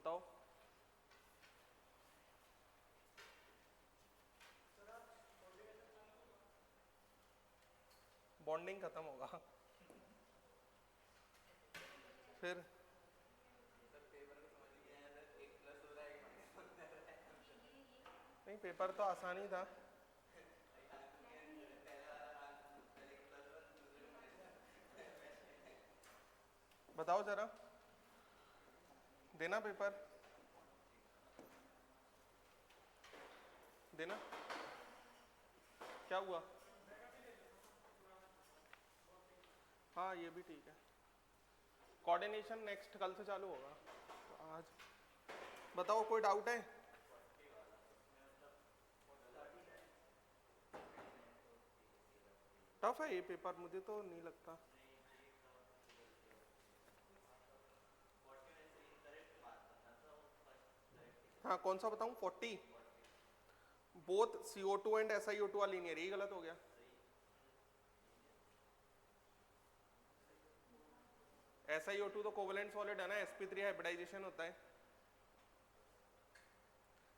बताओ। बॉन्डिंग खत्म होगा फिर। नहीं, पेपर तो आसान ही था। बताओ जरा, देना पेपर, देना। क्या हुआ? हाँ ये भी ठीक है। कोऑर्डिनेशन नेक्स्ट कल से चालू होगा। आज बताओ, कोई डाउट है? टफ है ये पेपर, मुझे तो नहीं लगता। हाँ कौन सा बताऊं? 40 both CO2 and SiO2 are linear, यही गलत हो गया। SiO2 तो कोवेलेंट सॉलिड है ना, sp3 हाइब्रिडाइजेशन होता है।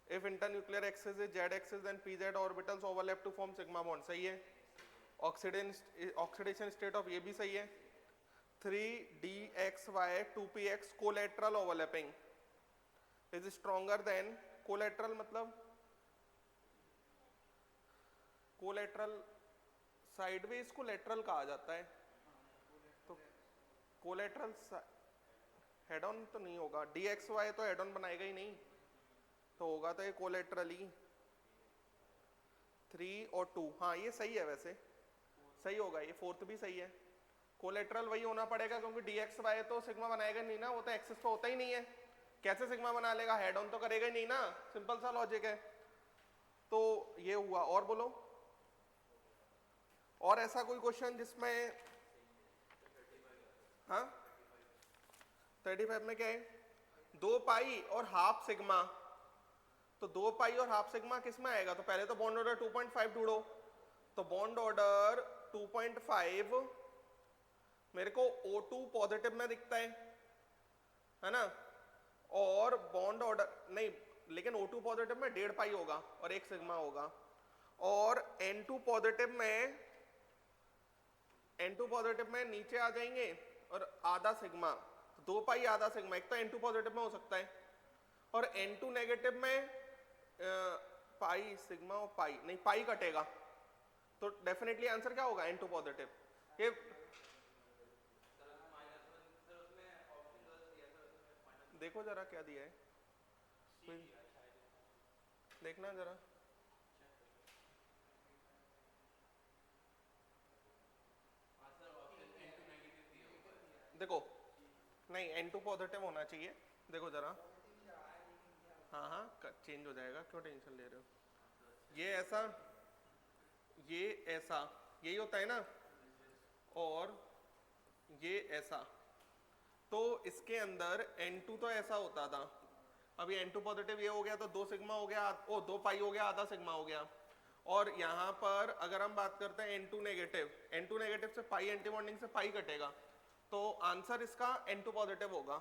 If internuclear axis is Z axis then pz orbitals overlap to form sigma bond, सही है। ऑक्सीडेशन स्टेट ऑफ ये भी सही है। 3DXY 2px collateral overlapping is stronger than, collateral मतलब कोलेट्रल साइडवेज को लेटरल कहा जाता है, तो कोलेट्रल हेड ऑन तो नहीं होगा। DXY तो हेड ऑन बनाएगा ही नहीं, तो होगा तो ये कोलेट्रली 3 और 2। हाँ ये सही है, वैसे सही होगा, ये फोर्थ भी सही है। कोलेट्रल वही होना पड़ेगा क्योंकि DXY तो सिग्मा बनाएगा नहीं ना, वो तो एक्सिस पे होता ही नहीं है, कैसे सिग्मा बना लेगा? हेड ऑन तो करेगा ही नहीं ना, सिंपल सा लॉजिक है। तो ये हुआ। और बोलो, और ऐसा कोई क्वेश्चन जिसमें, हाँ 35 में क्या है? 2 पाई और हाफ सिग्मा, तो 2 पाई और हाफ सिग्मा किस में आएगा? तो पहले तो बॉन्ड ऑर्डर 2.5 ढूंढो, तो बॉन्ड ऑर्डर 2.5 मेरे को O2 पॉजिटिव में दिखता है ना, और बॉन्ड ऑर्डर नहीं, लेकिन O2 पॉजिटिव में 1.5 पाई होगा और 1 सिग्मा होगा, और N2 पॉजिटिव में नीचे आ जाएंगे और आधा सिग्मा, तो 2 पाई आधा सिग्मा, एक तो N2 पॉजिटिव में हो सकता है, और N2 नेगेटिव में पाई सिग्मा और पाई नहीं, पाई कटेगा, तो डेफिनेटली आंसर क्या होगा? N2 positive. ये देखो जरा क्या दिया है, कोई देखना जरा। देखो नहीं, N2 पॉजिटिव होना चाहिए, देखो जरा। हाँ हाँ चेंज हो जाएगा, क्यों टेंशन ले रहे हो? ये ऐसा, ये ऐसा, यही होता है ना, और ये ऐसा, तो इसके अंदर N2 तो ऐसा होता था, अभी N2 पॉजिटिव ये हो गया तो 2 सिग्मा हो गया, ओ 2 पाई हो गया, आधा सिग्मा हो गया। और यहाँ पर अगर हम बात करते हैं N2 नेगेटिव से पाई एंटी बॉन्डिंग से पाई कटेगा, तो आंसर इसका N2 पॉजिटिव होगा,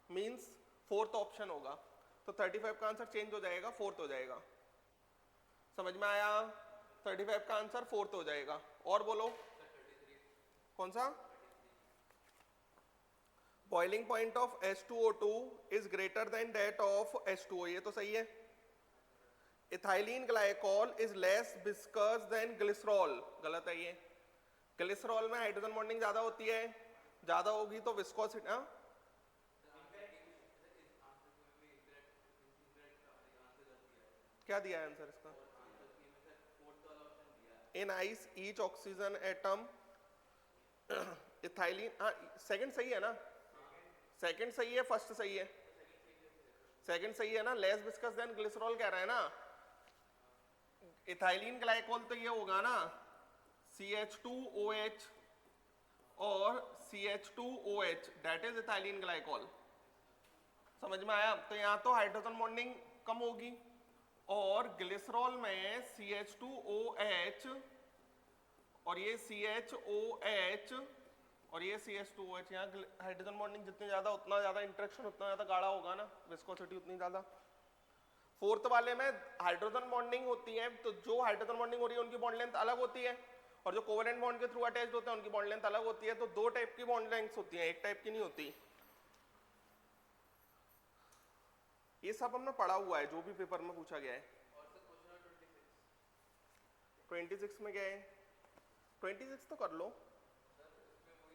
मींस फोर्थ ऑप्शन होगा, तो 35 का आंसर चेंज हो जाएगा, फोर्थ हो जाएगा। समझ में आया? 35 का आंसर फोर्थ हो जाएगा। और बोलो कौन सा? Boiling point of H2O2 is greater than that of H2O, ये तो सही है। Ethylene glycol is less viscous than glycerol, गलत है ये। ग्लिसरॉल में हाइड्रोजन बॉन्डिंग ज्यादा होती है, ज्यादा होगी तो विस्कोसिटी। क्या दिया है आंसर इसका? In ice each oxygen atom, ethylene, हाँ सेकंड सही है ना, सेकंड सही है, फर्स्ट सही है, सेकंड सही है ना, लेस विस्कस देन ग्लिसरॉल कह रहा है ना। इथाइलिन ग्लाइकोल तो ये होगा ना CH2OH और CH2OH, that is ethylene glycol. समझ में आया? तो यहाँ तो हाइड्रोजन बॉन्डिंग कम होगी, और ग्लिसरॉल में CH2OH और ये CHOH और ये CH2OH। यहाँ हाइड्रोजन बॉन्डिंग जितनी ज्यादा उतना ज्यादा इंटरेक्शन उतना ज्यादा गाढ़ा होगा ना, विस्कोसिटी उतनी ज्यादा। फोर्थ वाले में हाइड्रोजन बॉन्डिंग होती है, तो जो हाइड्रोजन बॉन्डिंग हो रही है उनकी बॉन्ड लेंथ अलग होती है, और जो कोवेलेंट बॉन्ड के थ्रू अटैच्ड होते हैं उनकी बॉन्ड लेंथ अलग होती है। तो दो टाइप की बॉन्ड लेंथ्स होती हैं, एक टाइप की नहीं होती। ये सब हमने पढ़ा हुआ है, जो भी पेपर में पूछा गया है। 26 में क्या है? 26 तो कर लो।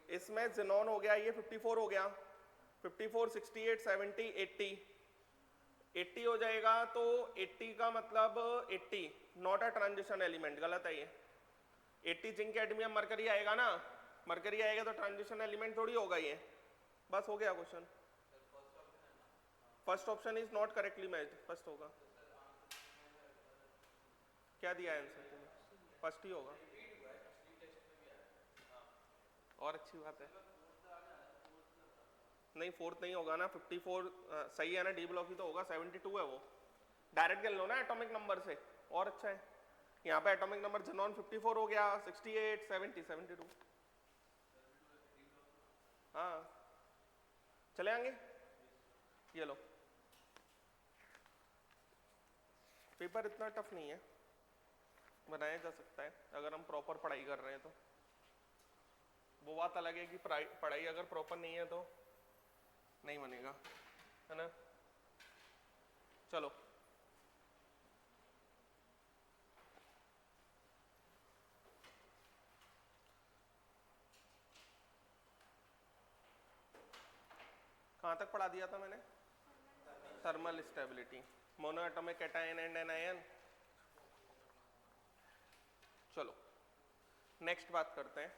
इसमें ज़ेनॉन हो गया, ये 54 हो गया, 54, 68, 70, 80, 80 हो जाएगा। तो 80 का मतलब 80 नॉट अ ट्रांजिशन एलिमेंट, गलत है ये। 80 जिंक कैडमियम मरकरी आएगा ना, मरकरी आएगा तो ट्रांजिशन एलिमेंट थोड़ी होगा ये। बस हो गया question. First option is not correctly matched, first होगा। क्या दिया है आंसर तुमने? फर्स्ट ही होगा, और अच्छी बात है। नहीं फोर्थ नहीं होगा ना, 54 सही है ना, डी ब्लॉक ही तो होगा, 72 है वो। डायरेक्ट कर लो ना एटॉमिक नंबर से, और अच्छा है। यहाँ पे एटॉमिक नंबर ज़ेनॉन 54 हो गया, 68, 70, 72। हाँ चले आएंगे। ये लो, पेपर इतना टफ नहीं है, बनाया जा सकता है अगर हम प्रॉपर पढ़ाई कर रहे हैं तो। वो बात अलग है कि पढ़ाई अगर प्रॉपर नहीं है तो नहीं बनेगा, है ना। चलो कहाँ तक पढ़ा दिया था मैंने? Thermal stability, monoatomic cation and anion. चलो नेक्स्ट बात करते हैं।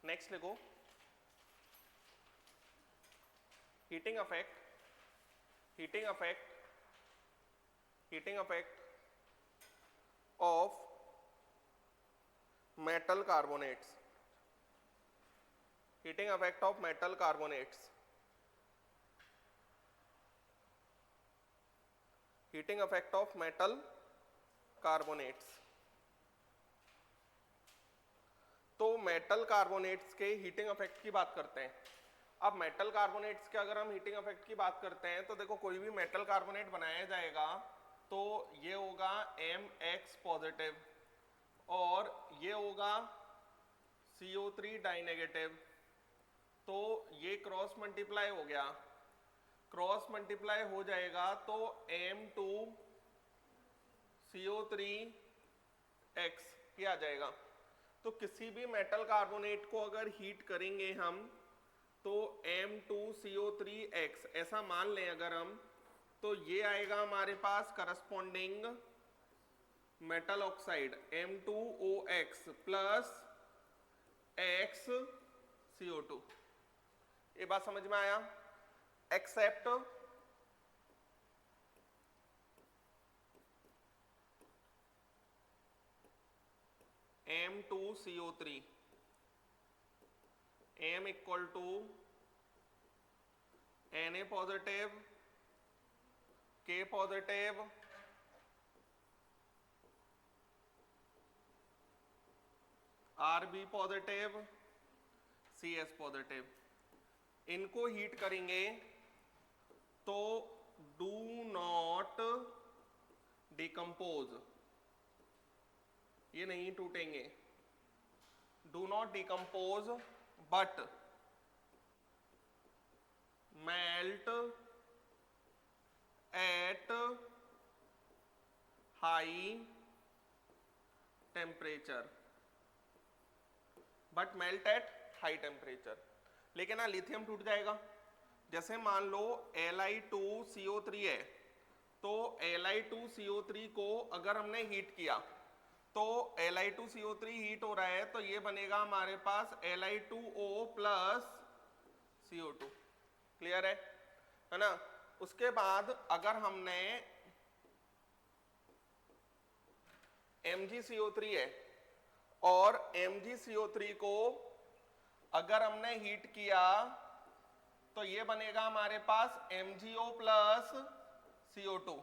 नेक्स्ट लिखो, heating affect, heating affect, heating affect of metal carbonates, heating affect of metal carbonates, heating affect of metal carbonates. तो मेटल कार्बोनेट्स के हीटिंग अफेक्ट की बात करते हैं। अब मेटल कार्बोनेट्स के अगर हम हीटिंग अफेक्ट की बात करते हैं तो देखो, कोई भी मेटल कार्बोनेट बनाया जाएगा तो ये होगा MX पॉजिटिव, और ये होगा CO3 डाइनेगेटिव। तो ये क्रॉस मल्टीप्लाई हो गया, क्रॉस मल्टीप्लाई हो जाएगा तो M2 CO3X ये आ जाएगा। तो किसी भी मेटल कार्बोनेट को अगर हीट करेंगे हम तो M2CO3X ऐसा मान लें अगर हम, तो ये आएगा हमारे पास corresponding metal oxide M2OX plus XCO2। ये बात समझ में आया? Except M2CO3, M equal to Na positive, K positive, Rb positive, CS positive. इनको हीट करेंगे तो डू नॉट डिकम्पोज, ये नहीं टूटेंगे, do not decompose but melt at high temperature, but melt at high temperature. लेकिन ना लिथियम टूट जाएगा। जैसे मान लो Li2CO3 है, तो Li2CO3 को अगर हमने हीट किया तो Li2CO3 हीट हो रहा है तो ये बनेगा हमारे पास Li2O प्लस CO2। क्लियर है ना। उसके बाद अगर हमने MgCO3 है और MgCO3 को अगर हमने हीट किया तो ये बनेगा हमारे पास MgO प्लस CO2।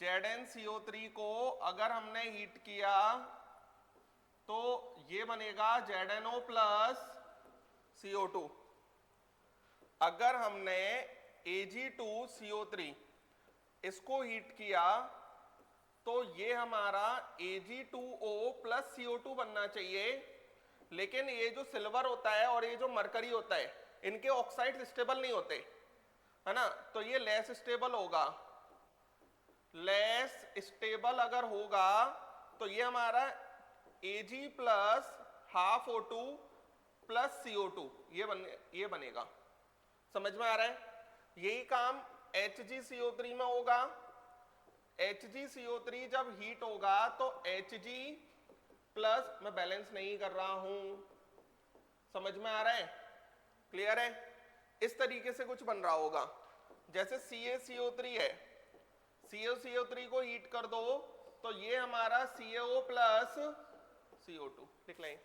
ZnCO3 को अगर हमने हीट किया तो ये बनेगा ZnO प्लस CO2। अगर हमने Ag2CO3 इसको हीट किया तो ये हमारा Ag2O प्लस CO2 बनना चाहिए। लेकिन ये जो सिल्वर होता है और ये जो मरकरी होता है, इनके ऑक्साइड स्टेबल नहीं होते, है ना, तो ये लेस स्टेबल होगा। लेस स्टेबल अगर होगा तो ये हमारा Ag plus half O2 plus CO2 ये बनेगा। समझ में आ रहा है? यही काम HgCO3 में होगा। HgCO3 जब हीट होगा तो Hg प्लस, मैं बैलेंस नहीं कर रहा हूं, समझ में आ रहा है? क्लियर है? इस तरीके से कुछ बन रहा होगा। जैसे CaCO3 है, CaCO3 को हीट कर दो तो ये हमारा CaO प्लस CO2 लिख लें।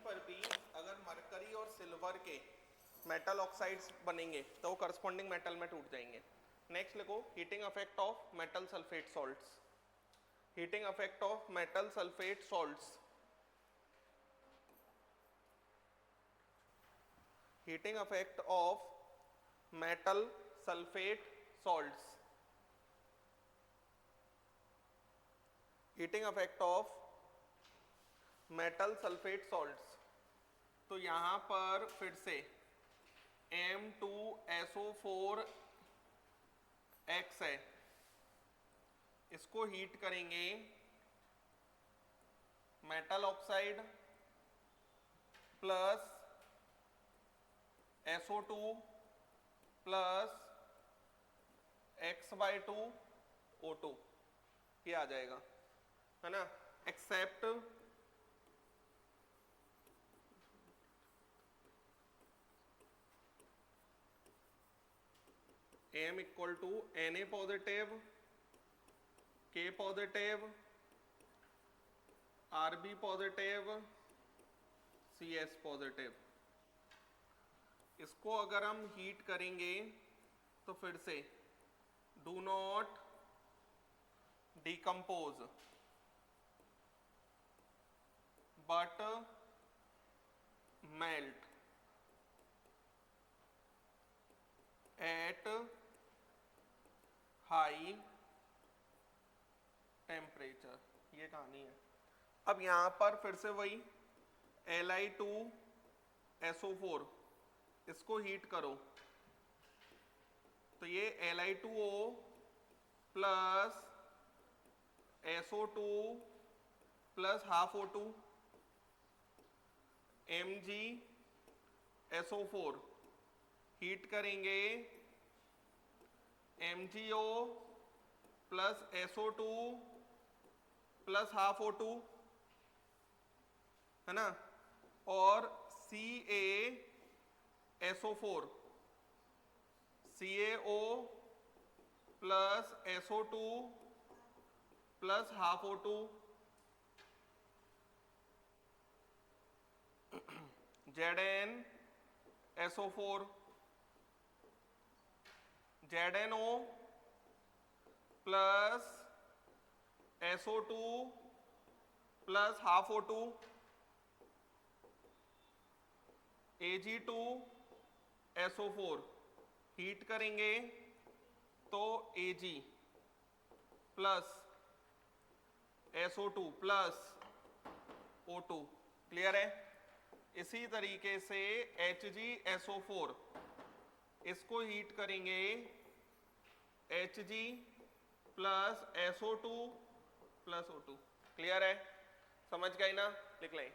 पर भी अगर मरकरी और सिल्वर के मेटल ऑक्साइड्स बनेंगे तो वो करस्पॉन्डिंग मेटल में टूट जाएंगे। नेक्स्ट लिखो heating effect of metal sulphate salts. Heating effect of metal sulphate salts. Heating effect of metal sulphate salts. Heating effect of metal sulphate salts. तो यहां पर फिर से M2SO4X है, इसको हीट करेंगे metal oxide plus SO2 plus X/2O2 ये आ जाएगा, है ना। Except M equal to Na positive, K positive, Rb positive, CS positive. इसको अगर हम हीट करेंगे तो फिर से do not decompose but melt at high temperature, ये कहानी है। अब यहां पर फिर से वही Li2SO4 इसको हीट करो तो ये Li2O plus SO2 plus half O2 MgSO4 heat करेंगे MgO plus SO2 plus half O2, है ना, और CaSO4 CaO plus SO2 plus half O2 ZnSO4 ZnO plus SO2 plus half O2 Ag2SO4 heat करेंगे तो Ag plus SO2 plus O2। Clear है। इसी तरीके से HgSO4 इसको हीट करेंगे Hg plus SO2 plus O2। Clear है, समझ गए ना, लिख लें।